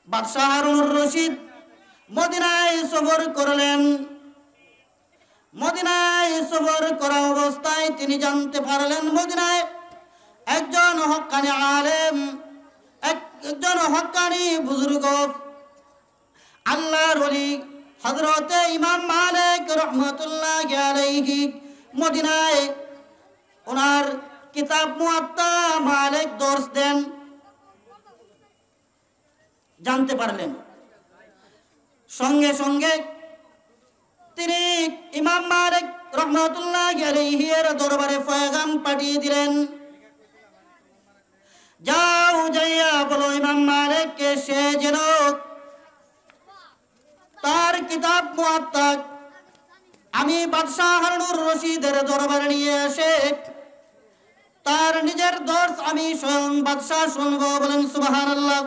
বাদশাহ হারুনুর রশিদ মদিনায় সফর করলেন। মদিনায় সফর করা অবস্থায় তিনি জানতে পারলেন মদিনায় একজন হক্কানি আলেম, একজন হক্কানি বুজুর্গ আল্লাহর ওলি হযরতে ইমাম মালিক রাহমাতুল্লাহি আলাইহি মদিনায় ওনার কিতাব মুয়াত্তা মালিক দর্স দেন। জানতে পারলেন, সঙ্গে সঙ্গে তিনি ইমাম মালিক রাহমাতুল্লাহি আলাইহি এর দরবারে পয়গাম পাঠিয়ে দিলেন, যাও যাইয়া বলো ইমাম মালিককে সে যেন তার কিতাব মুয়াত্তা আমি বাদশাহ হারুনুর রশিদের দরবারে নিয়ে আসে, তার নিজের দর্স আমি স্বয়ং বাদশাহ শুনবো। বলেন সুবহানাল্লাহ।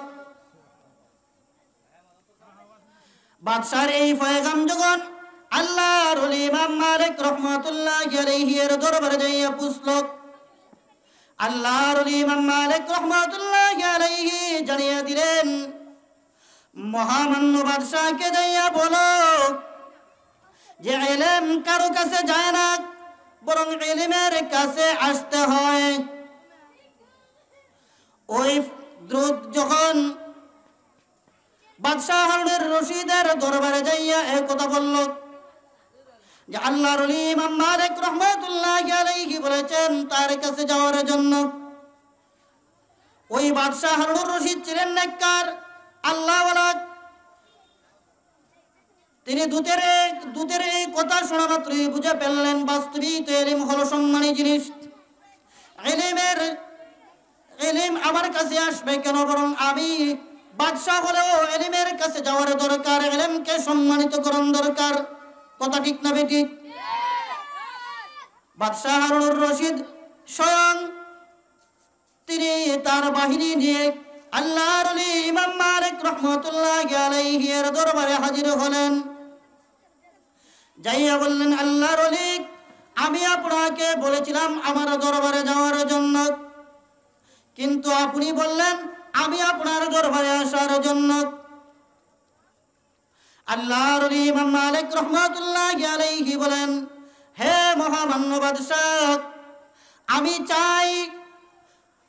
বাদশার এই পয়গাম যখন আল্লাহর ওলি ইমাম মালিক রাহমাতুল্লাহি আলাইহি এর দরবারে যাইয়া পুছল, আল্লাহর ওলি ইমাম মালিক রাহমাতুল্লাহি আলাইহি জানিয়ে দিলেন, মহামান্য বাদশাহকে যাইয়া বলো যে ইলম কারো কাছে যায় না, বরং ইলমের কাছে আসতে হয়। ওই দ্রুত যখন বাদশাহ হারুনুর রশিদের দরবারে যাইয়া এই কথা বলল যে আল্লাহর ওলি ইমাম মালিক রাহমাতুল্লাহি আলাইহি বলেছেন তার কাছে যাওয়ার জন্য। ওই বাদশাহ হারুনুর রশিদ ছিলেন নেককার আল্লাহওয়ালা। তিনি দূতের এই কথা শোনা মাত্রই বুঝে ফেললেন বাস্তবিক ইলম হলো সম্মানী জিনিস। ইলম আমার কাছে আসবে কেন, বরং আমি বাদশাহ হলেও ইলমের কাছে যাওয়ার দরকার, ইলমকে সম্মানিত করার দরকার। কথা ঠিক না বেঠিক? বাদশাহ হারুনুর রশিদ স্বয়ং তিনি তার বাহিনী নিয়ে আল্লাহর ওলি ইমাম মালিক রাহমাতুল্লাহি আলাইহি এর দরবারে হাজির হলেন। যাইয়া বললেন, আল্লাহর ওলি আমি আপনাকে বলেছিলাম আমার দরবারে যাওয়ার জন্য, কিন্তু আপনি বললেন আমি আপনার দরবারে আসার জন্য। আল্লাহর ওলি ইমাম মালিক রাহমাতুল্লাহি আলাইহি বলেন, হে মহামান্য বাদশাহ, আমি চাই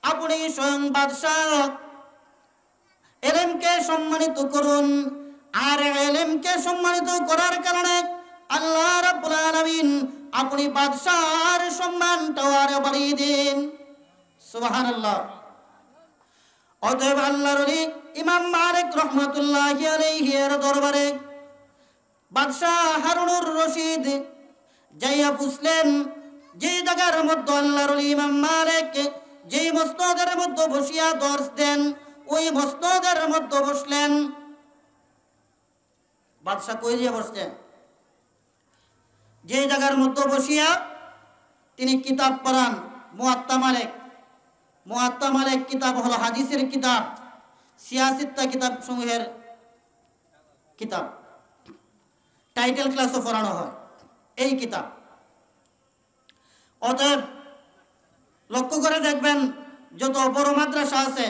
আপনি স্বয়ং বাদশাহ ইলমকে সম্মানিত করুন, আর ইলমকে সম্মানিত করার কারণে আল্লাহ রাব্বুল আলামিন আপনি বাদশাহর সম্মানটাও আরো বাড়িয়ে দিন। সুবহানাল্লাহ। অতএব আল্লাহর ওলি ইমাম মালিক রাহমাতুল্লাহি আলাইহি এর দরবারে বাদশাহ হারুনুর রশিদ যাইয়া পুছলেন, যে জায়গার মধ্যে আল্লাহর ওলি ইমাম মালিক যে মসনদের মধ্যে বসিয়া দর্স দেন, ওই মসনদের মধ্যে বসলেন। বাদশাহ কই দিয়ে বসছেন? যে জায়গার মধ্যে বসিয়া তিনি কিতাব পড়ান মুয়াত্তা মালিক। মুয়াত্তা মালিক কিতাব হলো হাদিসের কিতাব, সিয়াসিত্তা কিতাব সমূহের কিতাব, টাইটেল ক্লাসও পড়ানো হয় এই কিতাব। অতএব লক্ষ্য করে দেখবেন যত বড় মাদ্রাসা আছে,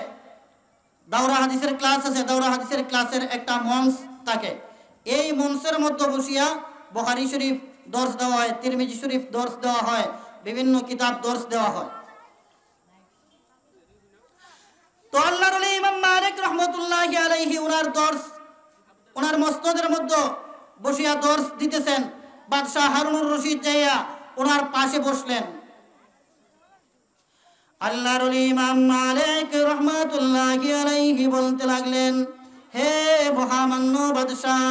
দাওরা হাদিসের ক্লাস আছে, দাওরা হাদিসের ক্লাসের একটা মঞ্চ থাকে। এই মঞ্চের মধ্যে বসিয়া বুখারী শরীফ দর্স দেওয়া হয়, তিরমিজি শরীফ দর্স দেওয়া হয়, বিভিন্ন কিতাব দর্স দেওয়া হয়। তো আল্লাহর ওলি ইমাম মালিক রাহমাতুল্লাহি আলাইহি ওনার দর্স, ওনার মসনদের মধ্যে বসিয়া দর্স দিতেছেন। বাদশাহ হারুনুর রশিদ যাইয়া ওনার পাশে বসলেন। আল্লাহর ওলি ইমাম মালিক রাহমাতুল্লাহি আলাইহি বলতে লাগলেন, হে মহামান্য বাদশাহ,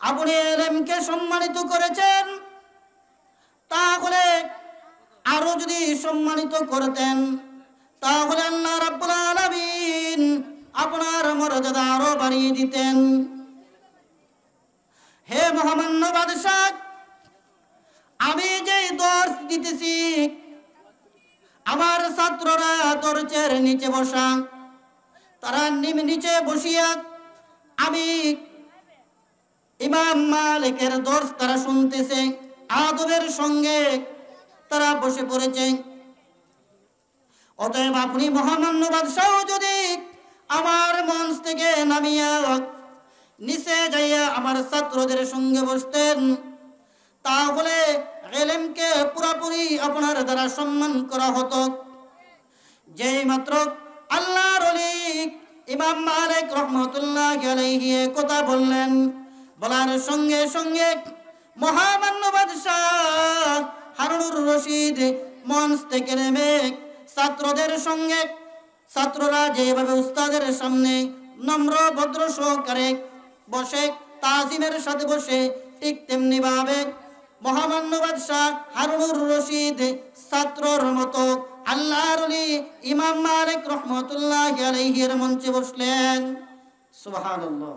আপনি ইলমকে সম্মানিত করেছেন, তাহলে আরো যদি সম্মানিত করতেন তাহলে আল্লাহ রাব্বুল আলামিন আপনার মর্যাদা আরো বাড়িয়ে দিতেন। হে মহামান্য বাদশাহ, আমি যে দর্স দিতেছি আমার ছাত্ররা দরজের নিচে বসা, তারা নিচে বসিয়া আমি ইমাম মালিকের দর্স তারা শুনতেছে, আদবের সঙ্গে তারা বসে পড়েছে। অতএব আপনি মহামান্য বাদশাহ যদি আমার মঞ্চ থেকে নামিয়া নিচে যাইয়া আমার ছাত্রদের সঙ্গে বসতেন, তাহলে ইলমকে পুরোপুরি আপনার দ্বারা সম্মান করা হতো। যেই মাত্র আল্লাহর ওলি ইমাম মালিক রহমতুল্লাহি আলাইহি কথা বললেন, বলার সঙ্গে সঙ্গে মহামান্য বাদশাহ হারুনুর রশিদ মঞ্চ থেকে নেমে ছাত্রদের সঙ্গে, ছাত্ররা যেভাবে উস্তাদের সামনে নম্র ভদ্র সহকারে বসে, তাজিমের সাথে বসে, ঠিক তেমনি ভাবে মহামান্য বাদশাহ হারুনুর রশিদ ছাত্রর মতো আল্লাহর ওলি ইমাম মালিক রহমতুল্লাহি আলাইহির মঞ্চে বসলেন। সুবহানাল্লাহ।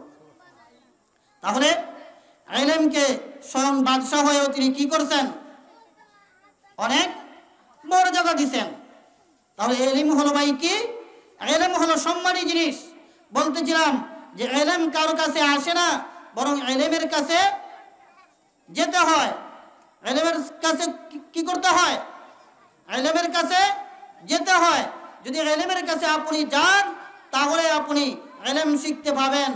তাহলে ইলমকে স্বয়ং বাদশাহ হয়েও তিনি কি করছেন? অনেক মর্যাদা দিচ্ছেন। তাহলে ইলম হলো ভাই কি? ইলম হলো সম্মানী জিনিস। বলতেছিলাম যে ইলম কারো কাছে আসে না, বরং ইলমের কাছে যেতে হয়। ইলমের কাছে কি করতে হয়? ইলমের কাছে যেতে হয়। যদি ইলমের কাছে আপনি যান, তাহলে আপনি ইলম শিখতে পাবেন।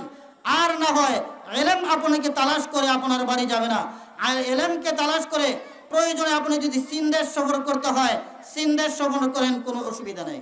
আর না হয় ইলম আপনাকে তালাশ করে আপনার বাড়ি যাবে না। আর ইলমকে তালাশ করে প্রয়োজনে আপনি যদি চীন দেশ সফর করতে হয়, চীন দেশ সফর করেন, কোনো অসুবিধা নেই।